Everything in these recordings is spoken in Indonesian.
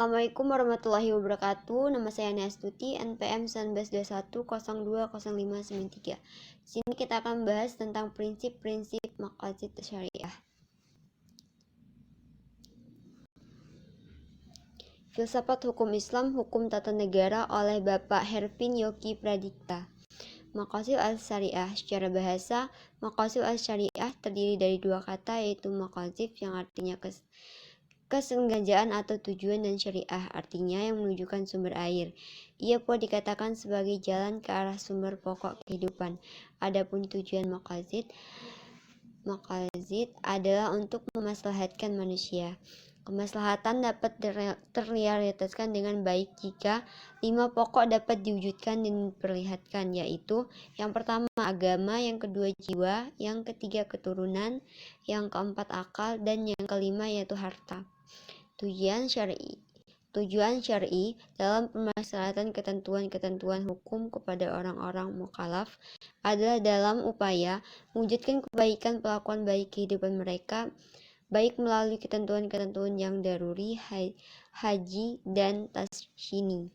Assalamualaikum warahmatullahi wabarakatuh. Nama saya Neastuti, NPM 1921020593. Di sini kita akan membahas tentang prinsip-prinsip maqasid syariah. Filsafat Hukum Islam, Hukum Tata Negara oleh Bapak Hervin Yogi Pradipta. Maqasid al-syariah. Secara bahasa, maqasid al-syariah terdiri dari dua kata, yaitu maqasid yang artinya kesengajaan atau tujuan, dan syariah artinya yang menunjukkan sumber air. Ia pula dikatakan sebagai jalan ke arah sumber pokok kehidupan. Adapun tujuan maqasid adalah untuk memaslahatkan manusia. Kemaslahatan dapat terrealisasikan dengan baik jika 5 pokok dapat diwujudkan dan diperlihatkan, yaitu yang pertama agama, yang kedua jiwa, yang ketiga keturunan, yang keempat akal, dan yang kelima yaitu harta. Tujuan syar'i dalam pemaslahatan ketentuan-ketentuan hukum kepada orang-orang mukallaf adalah dalam upaya mewujudkan kebaikan pelakuan baik kehidupan mereka, baik melalui ketentuan-ketentuan yang daruri, haji, dan tasyini.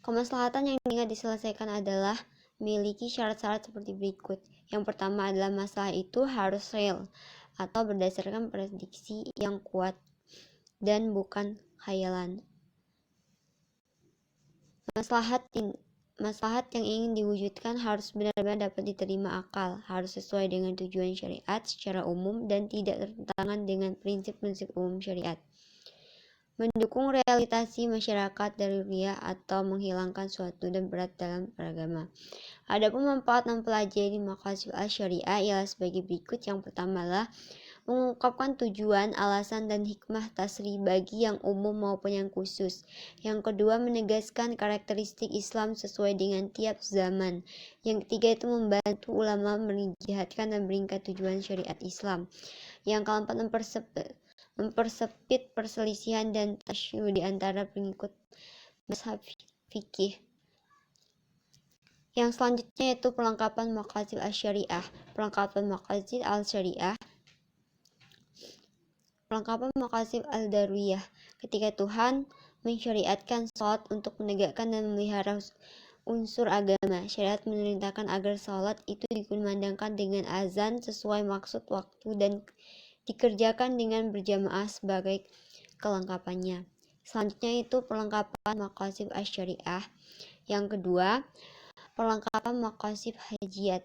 Kemaslahatan yang ingin diselesaikan adalah memiliki syarat-syarat seperti berikut. Yang pertama adalah masalah itu harus real atau berdasarkan prediksi yang kuat dan bukan khayalan. Maslahat yang ingin diwujudkan harus benar-benar dapat diterima akal, harus sesuai dengan tujuan syariat secara umum dan tidak bertentangan dengan prinsip-prinsip umum syariat. Mendukung realisasi masyarakat daruriyah atau menghilangkan suatu dan berat dalam beragama. Adapun manfaat mempelajari maqasid al-syariah ialah sebagai berikut. Yang pertama adalah mengungkapkan tujuan, alasan, dan hikmah tasri bagi yang umum maupun yang khusus. Yang kedua, menegaskan karakteristik Islam sesuai dengan tiap zaman. Yang ketiga itu membantu ulama menjihadkan dan meningkat tujuan syariat Islam. Yang keempat, mempersempit perselisihan dan tasyayyuh di antara pengikut mazhab fikih. Yang selanjutnya yaitu perlengkapan maqasid al-syariah. Perlengkapan maqasid al-syariah. Perlengkapan maqasid al-daruriyah. Ketika Tuhan mensyariatkan salat untuk menegakkan dan memelihara unsur agama, syariat memerintahkan agar salat itu dikumandangkan dengan azan sesuai maksud waktu dan dikerjakan dengan berjamaah sebagai kelengkapannya. Selanjutnya itu perlengkapan maqasid al-syariah. Yang kedua, perlengkapan maqasid hajiyat.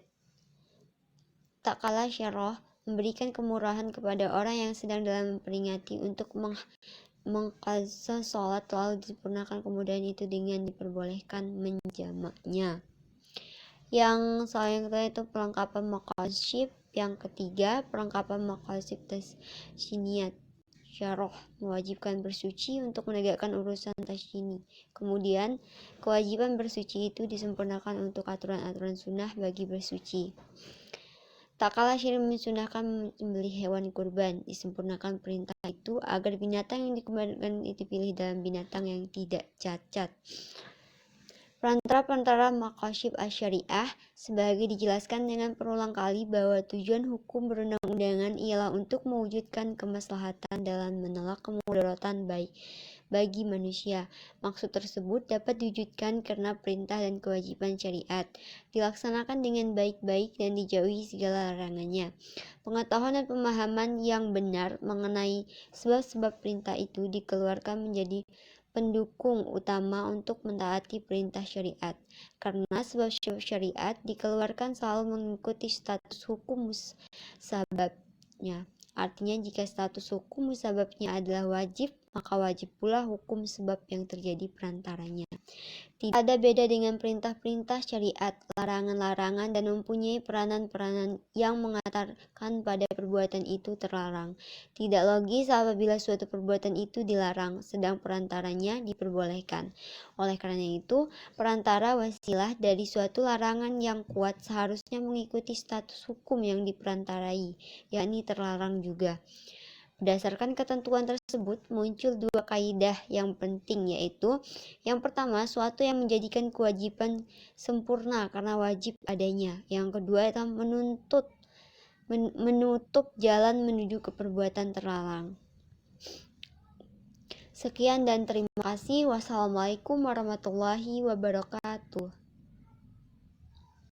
Tak kalah syarah memberikan kemurahan kepada orang yang sedang dalam memperingati untuk mengqadha sholat, lalu disempurnakan kemudahan itu dengan diperbolehkan menjamaknya. Yang selanjutnya itu perlengkapan maqasid. Yang ketiga, perlengkapan maqasid tasyiniyat. Syarah mewajibkan bersuci untuk menegakkan urusan tasyini. Kemudian, kewajiban bersuci itu disempurnakan untuk aturan-aturan sunnah bagi bersuci. Tak kalah syariat mensunahkan membeli hewan kurban, disempurnakan perintah itu agar binatang yang dikurbankan itu dipilih dalam binatang yang tidak cacat. Perantara maqasid al-syariah sebagai dijelaskan dengan berulang kali bahwa tujuan hukum perundang-undangan ialah untuk mewujudkan kemaslahatan dalam menolak kemudaratan bagi manusia. Maksud tersebut dapat diwujudkan karena perintah dan kewajiban syariat dilaksanakan dengan baik-baik dan dijauhi segala larangannya. Pengetahuan dan pemahaman yang benar mengenai sebab-sebab perintah itu dikeluarkan menjadi pendukung utama untuk mentaati perintah syariat, karena sebab syariat dikeluarkan selalu mengikuti status hukum musababnya. Artinya jika status hukum musababnya adalah wajib, maka wajib pula hukum sebab yang terjadi perantaranya. Tidak ada beda dengan perintah-perintah syariat, larangan-larangan, dan mempunyai peranan-peranan yang mengatakan pada perbuatan itu terlarang. Tidak logis apabila suatu perbuatan itu dilarang, sedang perantaranya diperbolehkan. Oleh karena itu, perantara wasilah dari suatu larangan yang kuat seharusnya mengikuti status hukum yang diperantarai, yakni terlarang juga. Berdasarkan ketentuan tersebut, muncul dua kaidah yang penting, yaitu yang pertama, suatu yang menjadikan kewajiban sempurna karena wajib adanya. Yang kedua, adalah menutup jalan menuju ke perbuatan terlarang. Sekian dan terima kasih. Wassalamualaikum warahmatullahi wabarakatuh.